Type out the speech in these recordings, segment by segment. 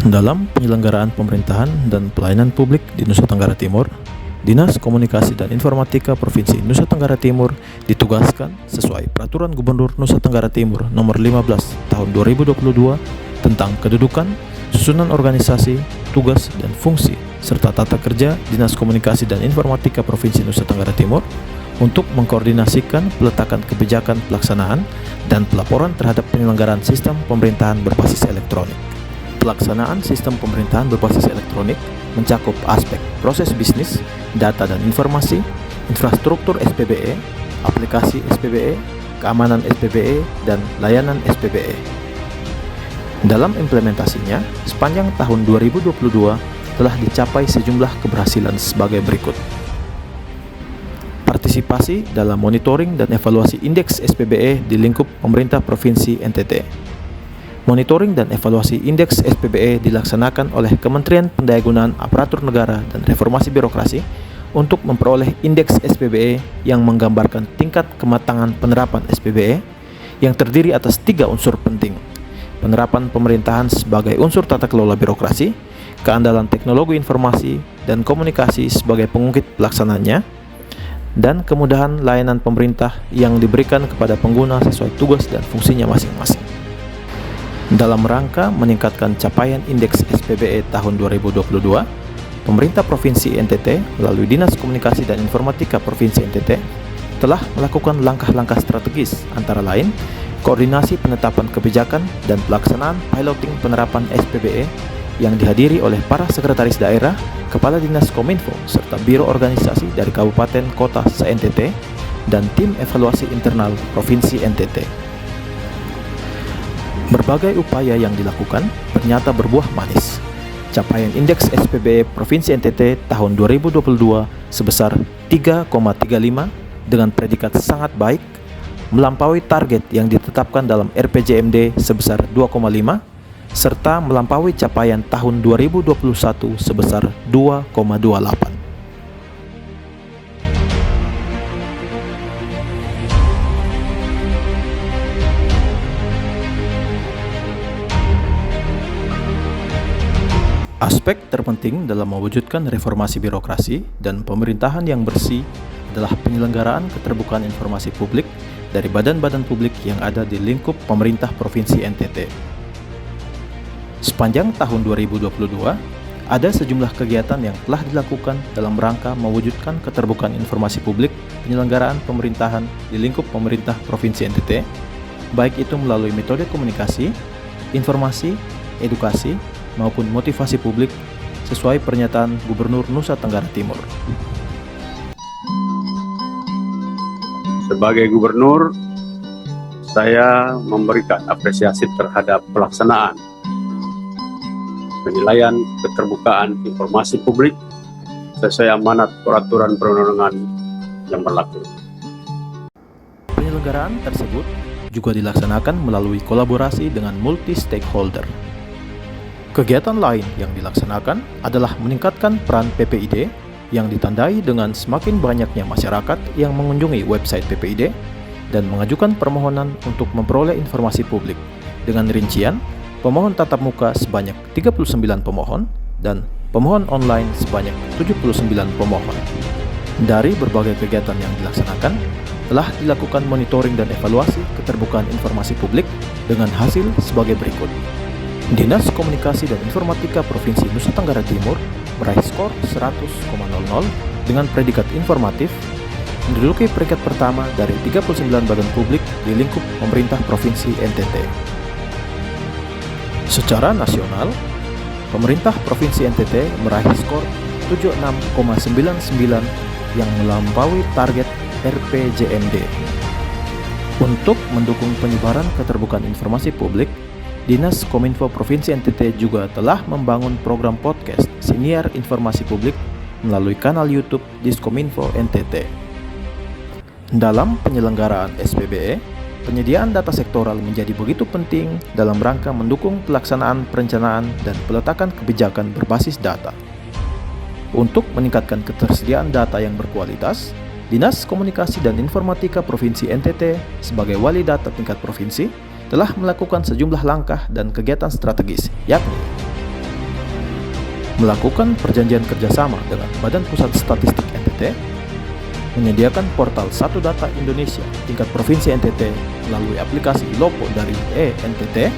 Dalam penyelenggaraan pemerintahan dan pelayanan publik di Nusa Tenggara Timur, Dinas Komunikasi dan Informatika Provinsi Nusa Tenggara Timur ditugaskan sesuai Peraturan Gubernur Nusa Tenggara Timur Nomor 15 Tahun 2022 tentang kedudukan, susunan organisasi, tugas dan fungsi, serta tata kerja Dinas Komunikasi dan Informatika Provinsi Nusa Tenggara Timur untuk mengkoordinasikan peletakan kebijakan pelaksanaan dan pelaporan terhadap penyelenggaraan sistem pemerintahan berbasis elektronik. Pelaksanaan sistem pemerintahan berbasis elektronik mencakup aspek proses bisnis, data dan informasi, infrastruktur SPBE, aplikasi SPBE, keamanan SPBE, dan layanan SPBE. Dalam implementasinya, sepanjang tahun 2022 telah dicapai sejumlah keberhasilan sebagai berikut. Partisipasi dalam monitoring dan evaluasi indeks SPBE di lingkup pemerintah Provinsi NTT. Monitoring dan evaluasi indeks SPBE dilaksanakan oleh Kementerian Pendayagunaan Aparatur Negara dan Reformasi Birokrasi untuk memperoleh indeks SPBE yang menggambarkan tingkat kematangan penerapan SPBE yang terdiri atas 3 unsur penting: penerapan pemerintahan sebagai unsur tata kelola birokrasi, keandalan teknologi informasi dan komunikasi sebagai pengungkit pelaksananya, dan kemudahan layanan pemerintah yang diberikan kepada pengguna sesuai tugas dan fungsinya masing-masing. Dalam rangka meningkatkan capaian indeks SPBE tahun 2022, pemerintah Provinsi NTT melalui Dinas Komunikasi dan Informatika Provinsi NTT telah melakukan langkah-langkah strategis, antara lain koordinasi penetapan kebijakan dan pelaksanaan piloting penerapan SPBE yang dihadiri oleh para sekretaris daerah, kepala dinas Kominfo, serta biro organisasi dari kabupaten kota se-NTT dan tim evaluasi internal Provinsi NTT. Berbagai upaya yang dilakukan ternyata berbuah manis. Capaian indeks SPBE Provinsi NTT tahun 2022 sebesar 3,35 dengan predikat sangat baik, melampaui target yang ditetapkan dalam RPJMD sebesar 2,5, serta melampaui capaian tahun 2021 sebesar 2,28. Aspek terpenting dalam mewujudkan reformasi birokrasi dan pemerintahan yang bersih adalah penyelenggaraan keterbukaan informasi publik dari badan-badan publik yang ada di lingkup pemerintah Provinsi NTT. Sepanjang tahun 2022, ada sejumlah kegiatan yang telah dilakukan dalam rangka mewujudkan keterbukaan informasi publik penyelenggaraan pemerintahan di lingkup pemerintah Provinsi NTT, baik itu melalui metode komunikasi, informasi, edukasi, maupun motivasi publik sesuai pernyataan Gubernur Nusa Tenggara Timur. Sebagai gubernur, saya memberikan apresiasi terhadap pelaksanaan penilaian keterbukaan informasi publik sesuai amanat peraturan perundang-undangan yang berlaku. Penyelenggaraan tersebut juga dilaksanakan melalui kolaborasi dengan multi-stakeholder. Kegiatan lain yang dilaksanakan adalah meningkatkan peran PPID yang ditandai dengan semakin banyaknya masyarakat yang mengunjungi website PPID dan mengajukan permohonan untuk memperoleh informasi publik dengan rincian pemohon tatap muka sebanyak 39 pemohon dan pemohon online sebanyak 79 pemohon. Dari berbagai kegiatan yang dilaksanakan, telah dilakukan monitoring dan evaluasi keterbukaan informasi publik dengan hasil sebagai berikut. Dinas Komunikasi dan Informatika Provinsi Nusa Tenggara Timur meraih skor 100,00 dengan predikat informatif, menduduki peringkat pertama dari 39 badan publik di lingkup pemerintah Provinsi NTT. Secara nasional, pemerintah Provinsi NTT meraih skor 76,99 yang melampaui target RPJMD. Untuk mendukung penyebaran keterbukaan informasi publik, Dinas Kominfo Provinsi NTT juga telah membangun program podcast Siniar Informasi Publik melalui kanal YouTube Diskominfo NTT. Dalam penyelenggaraan SPBE, penyediaan data sektoral menjadi begitu penting dalam rangka mendukung pelaksanaan perencanaan dan peletakan kebijakan berbasis data. Untuk meningkatkan ketersediaan data yang berkualitas, Dinas Komunikasi dan Informatika Provinsi NTT sebagai wali data tingkat provinsi telah melakukan sejumlah langkah dan kegiatan strategis, yakni melakukan perjanjian kerjasama dengan Badan Pusat Statistik NTT, menyediakan portal Satu Data Indonesia tingkat Provinsi NTT melalui aplikasi Lopo dari NTT,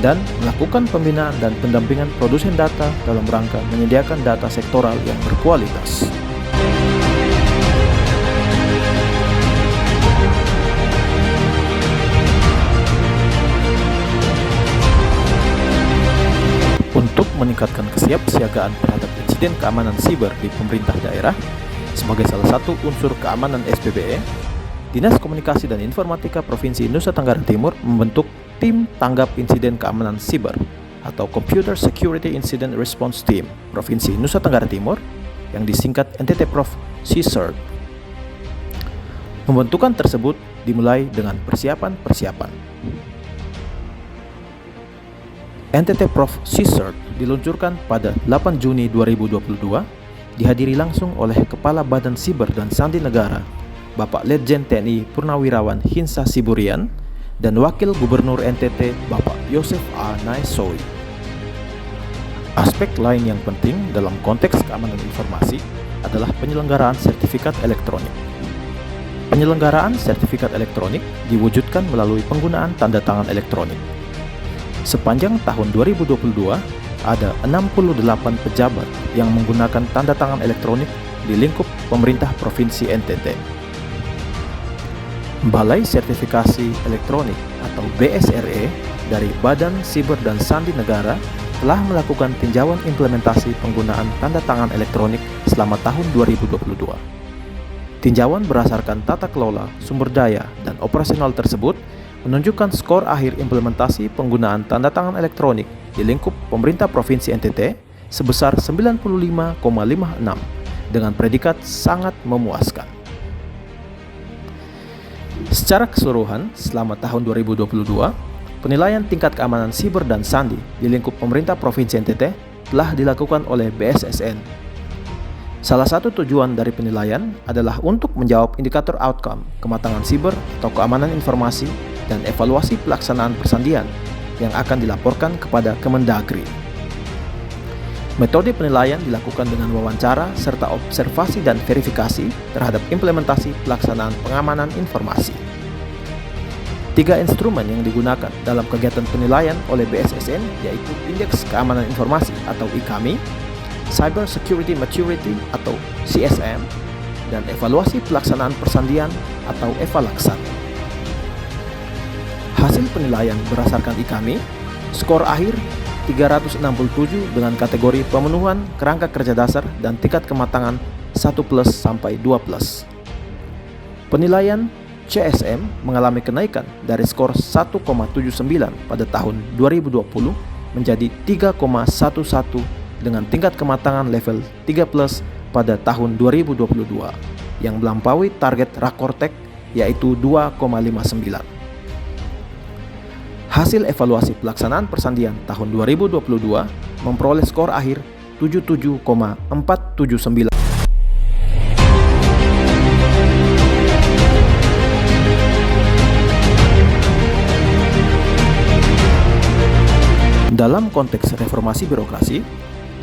dan melakukan pembinaan dan pendampingan produsen data dalam rangka menyediakan data sektoral yang berkualitas. Untuk meningkatkan kesiapsiagaan terhadap insiden keamanan siber di pemerintah daerah, sebagai salah satu unsur keamanan SPBE, Dinas Komunikasi dan Informatika Provinsi Nusa Tenggara Timur membentuk Tim Tanggap Insiden Keamanan Siber atau Computer Security Incident Response Team Provinsi Nusa Tenggara Timur yang disingkat NTT Prof CSIRT. Pembentukan tersebut dimulai dengan persiapan-persiapan. NTT Prof CSIRT diluncurkan pada 8 Juni 2022, dihadiri langsung oleh Kepala Badan Siber dan Sandi Negara, Bapak Letjen TNI Purnawirawan Hinsa Siburian, dan Wakil Gubernur NTT Bapak Yosef A. Naisowi. Aspek lain yang penting dalam konteks keamanan informasi adalah penyelenggaraan sertifikat elektronik. Penyelenggaraan sertifikat elektronik diwujudkan melalui penggunaan tanda tangan elektronik. Sepanjang tahun 2022, ada 68 pejabat yang menggunakan tanda tangan elektronik di lingkup pemerintah Provinsi NTT. Balai Sertifikasi Elektronik atau BSRE dari Badan Siber dan Sandi Negara telah melakukan tinjauan implementasi penggunaan tanda tangan elektronik selama tahun 2022. Tinjauan berdasarkan tata kelola, sumber daya, dan operasional tersebut menunjukkan skor akhir implementasi penggunaan tanda tangan elektronik di lingkup pemerintah Provinsi NTT sebesar 95,56 dengan predikat sangat memuaskan. Secara keseluruhan, selama tahun 2022, penilaian tingkat keamanan siber dan sandi di lingkup pemerintah Provinsi NTT telah dilakukan oleh BSSN. Salah satu tujuan dari penilaian adalah untuk menjawab indikator outcome, kematangan siber atau keamanan informasi, dan evaluasi pelaksanaan persandian yang akan dilaporkan kepada Kemendagri. Metode penilaian dilakukan dengan wawancara serta observasi dan verifikasi terhadap implementasi pelaksanaan pengamanan informasi. 3 instrumen yang digunakan dalam kegiatan penilaian oleh BSSN yaitu Indeks Keamanan Informasi atau IKAMI, Cyber Security Maturity atau CSM, dan evaluasi pelaksanaan persandian atau EVALAKSAN. Hasil penilaian berdasarkan IKAMI, skor akhir 367 dengan kategori pemenuhan kerangka kerja dasar dan tingkat kematangan 1+ sampai 2+. Penilaian CSM mengalami kenaikan dari skor 1,79 pada tahun 2020 menjadi 3,11 dengan tingkat kematangan level 3+ pada tahun 2022 yang melampaui target Rakortek yaitu 2,59. Hasil evaluasi pelaksanaan persandian tahun 2022 memperoleh skor akhir 77,479. Dalam konteks reformasi birokrasi,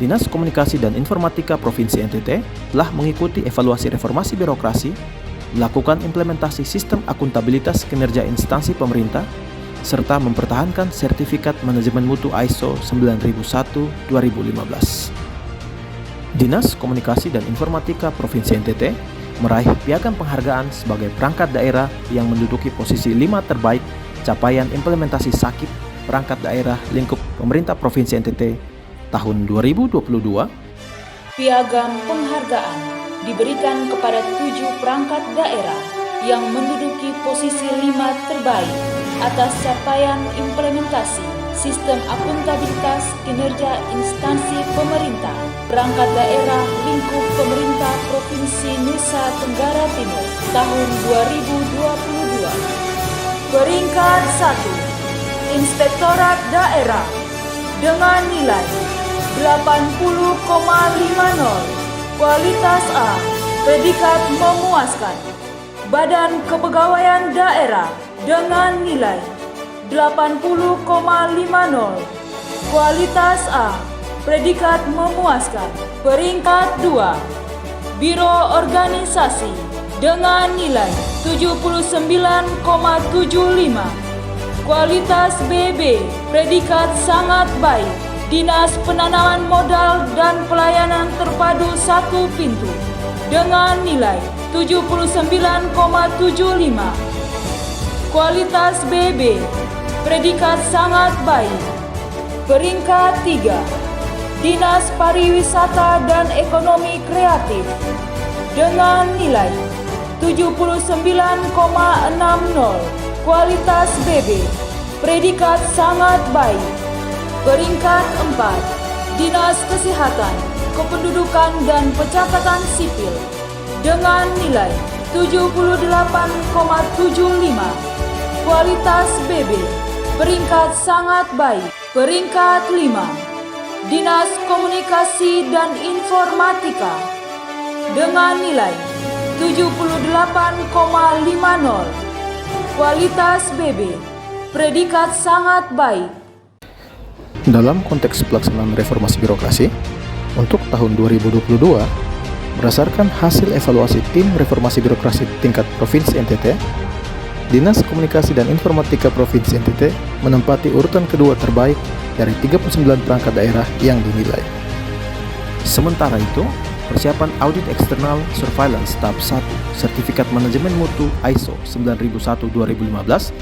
Dinas Komunikasi dan Informatika Provinsi NTT telah mengikuti evaluasi reformasi birokrasi, melakukan implementasi sistem akuntabilitas kinerja instansi pemerintah, serta mempertahankan sertifikat manajemen mutu ISO 9001-2015. Dinas Komunikasi dan Informatika Provinsi NTT meraih piagam penghargaan sebagai perangkat daerah yang menduduki posisi 5 terbaik capaian implementasi SAKIP perangkat daerah lingkup pemerintah Provinsi NTT tahun 2022. Piagam penghargaan diberikan kepada 7 perangkat daerah yang menduduki posisi 5 terbaik atas capaian implementasi sistem akuntabilitas kinerja instansi pemerintah perangkat daerah lingkup pemerintah Provinsi Nusa Tenggara Timur tahun 2022. Peringkat 1, Inspektorat Daerah dengan nilai 80,50, kualitas A, predikat memuaskan. Badan Kepegawaian Daerah dengan nilai 80,50, kualitas A, predikat memuaskan. Peringkat 2, Biro Organisasi dengan nilai 79,75. Kualitas BB, predikat sangat baik. Dinas Penanaman Modal dan Pelayanan Terpadu 1 Pintu dengan nilai 79,75. Kualitas BB, predikat sangat baik. Peringkat 3, Dinas Pariwisata dan Ekonomi Kreatif dengan nilai 79,60. Kualitas BB, predikat sangat baik. Peringkat 4, Dinas Kesehatan, Kependudukan dan Pencatatan Sipil dengan nilai 78,75. Kualitas BB, peringkat sangat baik. Peringkat 5, Dinas Komunikasi dan Informatika dengan nilai 78,50. Kualitas BB, predikat sangat baik. Dalam konteks pelaksanaan reformasi birokrasi, untuk tahun 2022, berdasarkan hasil evaluasi tim reformasi birokrasi tingkat Provinsi NTT, Dinas Komunikasi dan Informatika Provinsi NTT menempati urutan kedua terbaik dari 39 perangkat daerah yang dinilai. Sementara itu, persiapan audit eksternal surveillance tahap 1 sertifikat manajemen mutu ISO 9001-2015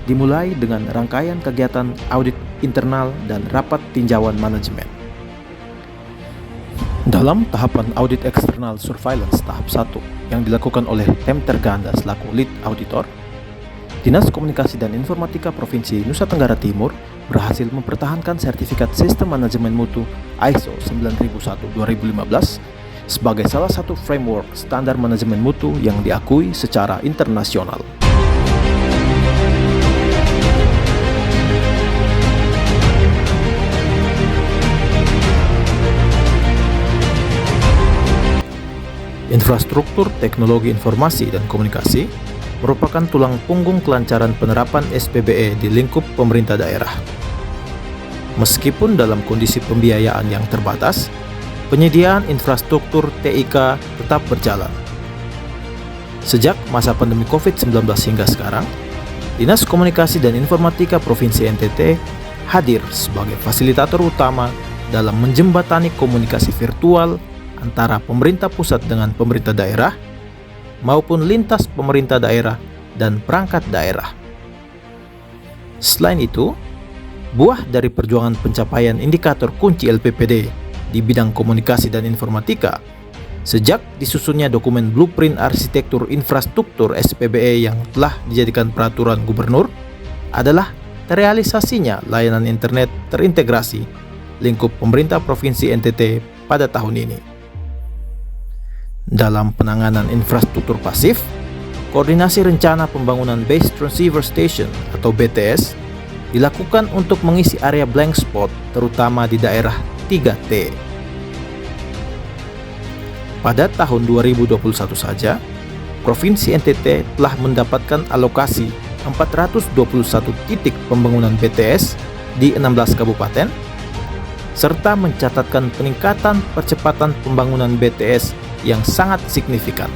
dimulai dengan rangkaian kegiatan audit internal dan rapat tinjauan manajemen. Dalam tahapan audit eksternal surveillance tahap 1 yang dilakukan oleh Temter Ganda selaku lead auditor, Dinas Komunikasi dan Informatika Provinsi Nusa Tenggara Timur berhasil mempertahankan sertifikat sistem manajemen mutu ISO 9001-2015 sebagai salah satu framework standar manajemen mutu yang diakui secara internasional. Infrastruktur teknologi informasi dan komunikasi merupakan tulang punggung kelancaran penerapan SPBE di lingkup pemerintah daerah. Meskipun dalam kondisi pembiayaan yang terbatas, penyediaan infrastruktur TIK tetap berjalan. Sejak masa pandemi COVID-19 hingga sekarang, Dinas Komunikasi dan Informatika Provinsi NTT hadir sebagai fasilitator utama dalam menjembatani komunikasi virtual antara pemerintah pusat dengan pemerintah daerah maupun lintas pemerintah daerah dan perangkat daerah. Selain itu, buah dari perjuangan pencapaian indikator kunci LPPD di bidang komunikasi dan informatika sejak disusunnya dokumen blueprint arsitektur infrastruktur SPBE yang telah dijadikan peraturan gubernur adalah terrealisasinya layanan internet terintegrasi lingkup pemerintah Provinsi NTT pada tahun ini. Dalam penanganan infrastruktur pasif, koordinasi rencana pembangunan Base Transceiver Station atau BTS dilakukan untuk mengisi area blank spot terutama di daerah 3T. Pada tahun 2021 saja, Provinsi NTT telah mendapatkan alokasi 421 titik pembangunan BTS di 16 kabupaten, serta mencatatkan peningkatan percepatan pembangunan BTS yang sangat signifikan.